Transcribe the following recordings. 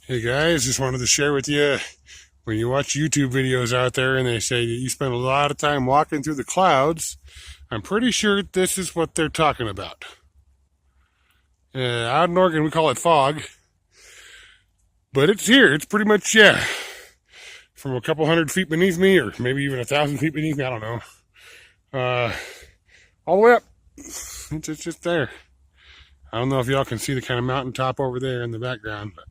Hey guys, just wanted to share with you, when you watch YouTube videos out there and they say that you spend a lot of time walking through the clouds, I'm pretty sure this is what they're talking about. Out in Oregon we call it fog, but it's here. It's pretty much, from a couple hundred feet beneath me, or maybe even 1,000 feet beneath me, I don't know. All the way up. It's just there. I don't know if y'all can see the kind of mountaintop over there in the background, but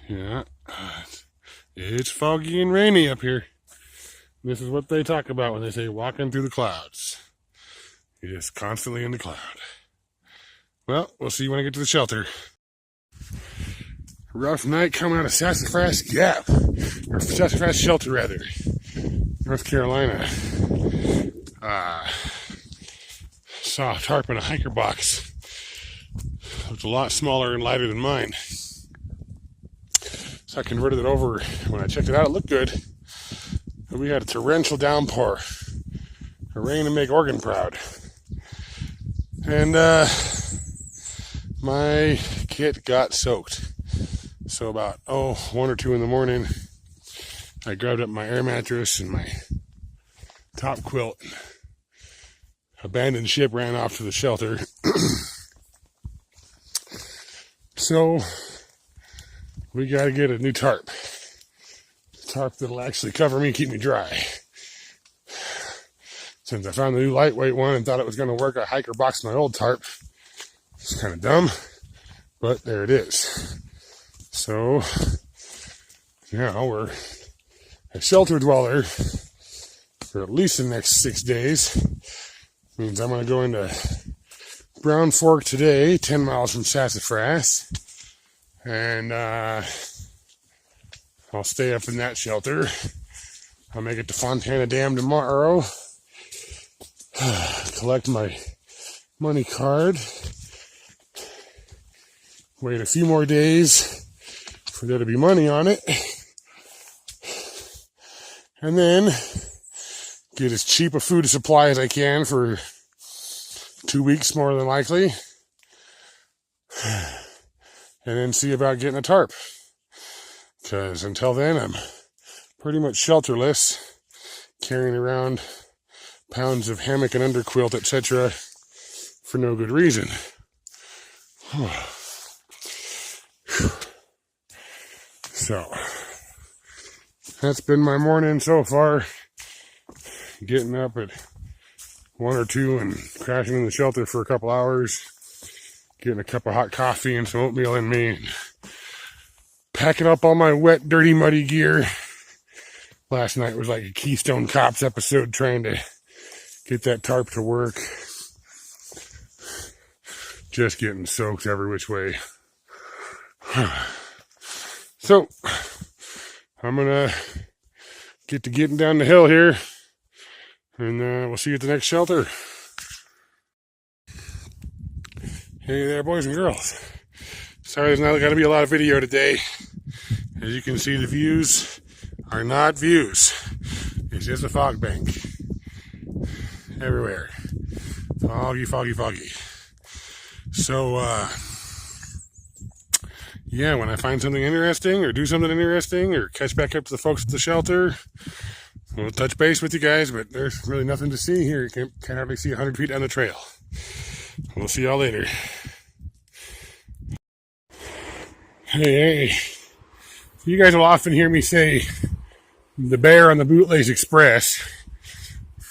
yeah, it's foggy and rainy up here. This is what they talk about when they say walking through the clouds. You're just constantly in the cloud. Well, we'll see you when I get to the shelter. Rough night coming out of Sassafras Gap, or Sassafras Shelter rather, North Carolina. Saw a tarp in a hiker box. It was a lot smaller and lighter than mine. So I converted it over. When I checked it out, it looked good. But we had a torrential downpour. A rain to make Oregon proud. And my kit got soaked. So about 1 or 2 in the morning, I grabbed up my air mattress and my top quilt. Abandoned ship, ran off to the shelter. So we got to get a new tarp. Tarp that'll actually cover me, keep me dry. Since I found the new lightweight one and thought it was going to work, I hiker boxed my old tarp. It's kind of dumb, but there it is. So, yeah, we're a shelter dweller for at least the next 6 days. Means I'm going to go into Brown Fork today, 10 miles from Sassafras. And I'll stay up in that shelter. I'll make it to Fontana Dam tomorrow. Collect my money card. Wait a few more days for there to be money on it. And then get as cheap a food supply as I can for 2 weeks, more than likely. And then see about getting a tarp. Because until then, I'm pretty much shelterless, carrying around pounds of hammock and underquilt, etc. for no good reason. So, that's been my morning so far. Getting up at 1 or 2 and crashing in the shelter for a couple hours. Getting a cup of hot coffee and some oatmeal in me. And packing up all my wet, dirty, muddy gear. Last night was like a Keystone Cops episode trying to get that tarp to work. Just getting soaked every which way. So, I'm gonna get to getting down the hill here. And we'll see you at the next shelter. Hey there, boys and girls. Sorry, there's not going to be a lot of video today. As you can see, the views are not views. It's just a fog bank. Everywhere. Foggy, foggy, foggy. So, yeah, when I find something interesting, or do something interesting, or catch back up to the folks at the shelter, we'll touch base with you guys, but there's really nothing to see here. You can't hardly see 100 feet down the trail. We'll see y'all later. Hey, you guys will often hear me say the bear on the Bootlace Express.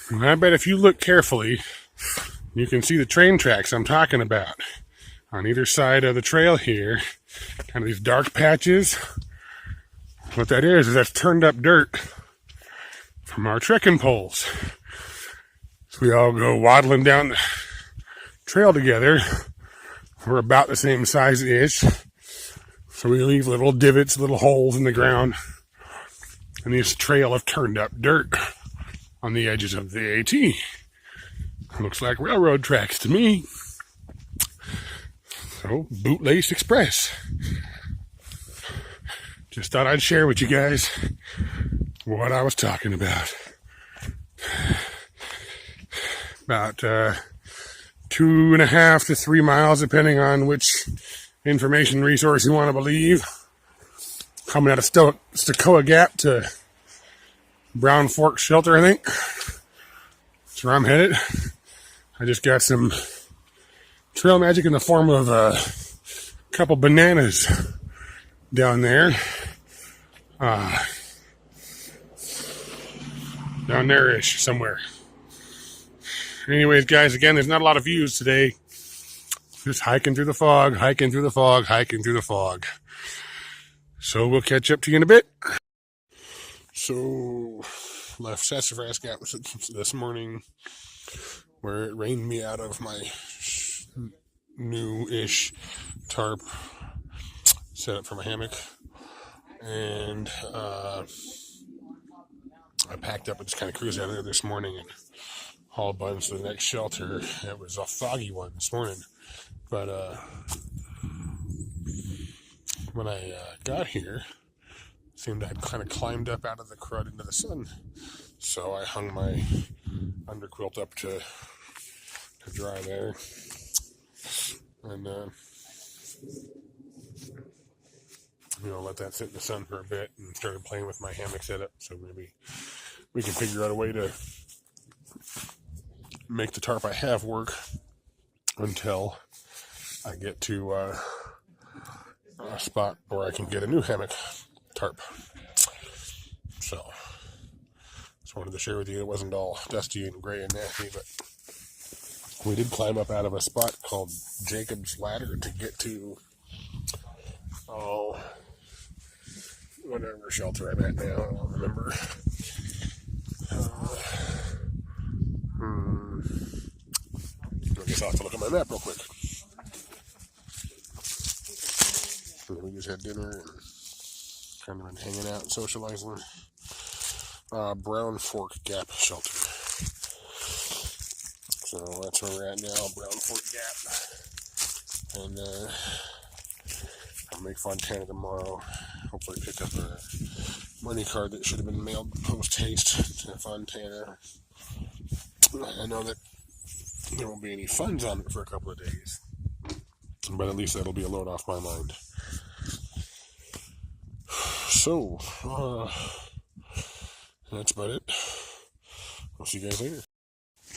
And I bet if you look carefully, you can see the train tracks I'm talking about. On either side of the trail here, kind of these dark patches. What that is that's turned up dirt from our trekking poles. So we all go waddling down the trail together. We're about the same size-ish. So we leave little divots, little holes in the ground. And this trail of turned up dirt on the edges of the AT. Looks like railroad tracks to me. So, Bootlace Express. Just thought I'd share with you guys what I was talking about. About 2.5 to 3 miles, depending on which information resource you want to believe. Coming out of Stokoa Gap to Brown Fork Shelter, I think. That's where I'm headed. I just got some trail magic in the form of a couple bananas down there. Down there-ish somewhere. Anyways, guys, again, there's not a lot of views today. Just hiking through the fog, hiking through the fog, hiking through the fog. So we'll catch up to you in a bit. So, left Sassafras Gap this morning, where it rained me out of my new-ish tarp set up for my hammock. And I packed up and just kind of cruised out there this morning and hauled buttons to the next shelter. It was a foggy one this morning. But when I got here, it seemed I'd kind of climbed up out of the crud into the sun. So I hung my underquilt up to dry there. And, let that sit in the sun for a bit and started playing with my hammock setup. So maybe we can figure out a way to make the tarp I have work until I get to a spot where I can get a new hammock tarp. So, just wanted to share with you it wasn't all dusty and gray and nasty, but we did climb up out of a spot called Jacob's Ladder to get to, whatever shelter I'm at now, I don't remember. I guess I'll have to look at my map real quick. So we just had dinner and kind of been hanging out and socializing. Brown Fork Gap Shelter. So that's where we're at now, Brown Fork Gap. And I'll make Fontana tomorrow. Hopefully pick up a money card that should have been mailed post-haste to Fontana. I know that there won't be any funds on it for a couple of days, but at least that'll be a load off my mind. So, that's about it. I'll see you guys later.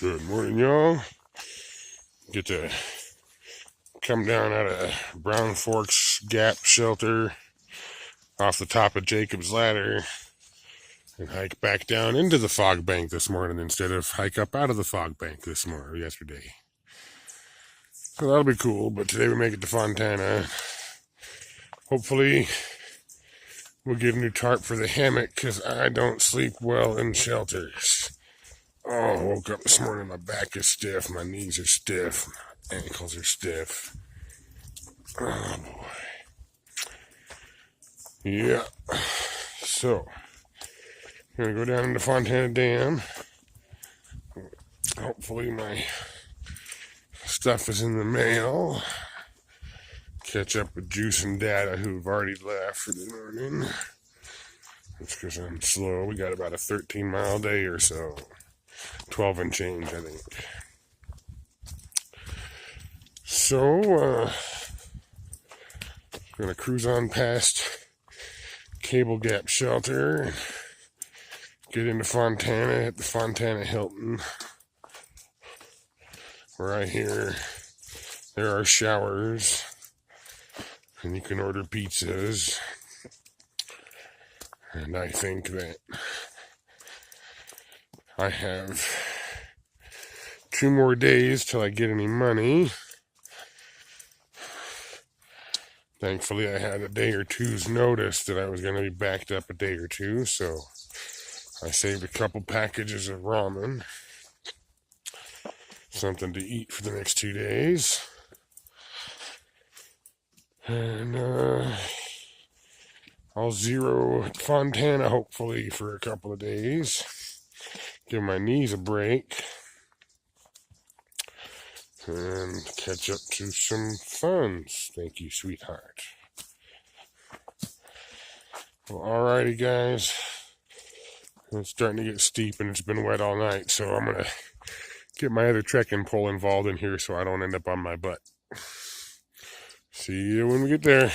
Good morning, y'all. Get to come down out of Brown Forks Gap Shelter off the top of Jacob's Ladder and hike back down into the fog bank this morning instead of hike up out of the fog bank yesterday. So that'll be cool, but today we make it to Fontana. Hopefully we'll get a new tarp for the hammock because I don't sleep well in shelters. Oh, I woke up this morning, my back is stiff, my knees are stiff, my ankles are stiff. Oh boy. Yeah. So, I'm gonna go down into Fontana Dam. Hopefully my stuff is in the mail. Catch up with Juice and Data who've already left for the morning. That's because I'm slow. We got about a 13-mile day or so. 12 and change, I think. So, gonna cruise on past Cable Gap Shelter, get into Fontana at the Fontana Hilton, where I hear there are showers and you can order pizzas. And I think that I have 2 more days till I get any money. Thankfully, I had a day or two's notice that I was going to be backed up a day or two, so I saved a couple packages of ramen. Something to eat for the next 2 days. And I'll zero Fontana, hopefully, for a couple of days. Give my knees a break. And catch up to some funds. Thank you, sweetheart. Well, alrighty, guys. It's starting to get steep and it's been wet all night, so I'm going to get my other trekking pole involved in here so I don't end up on my butt. See you when we get there.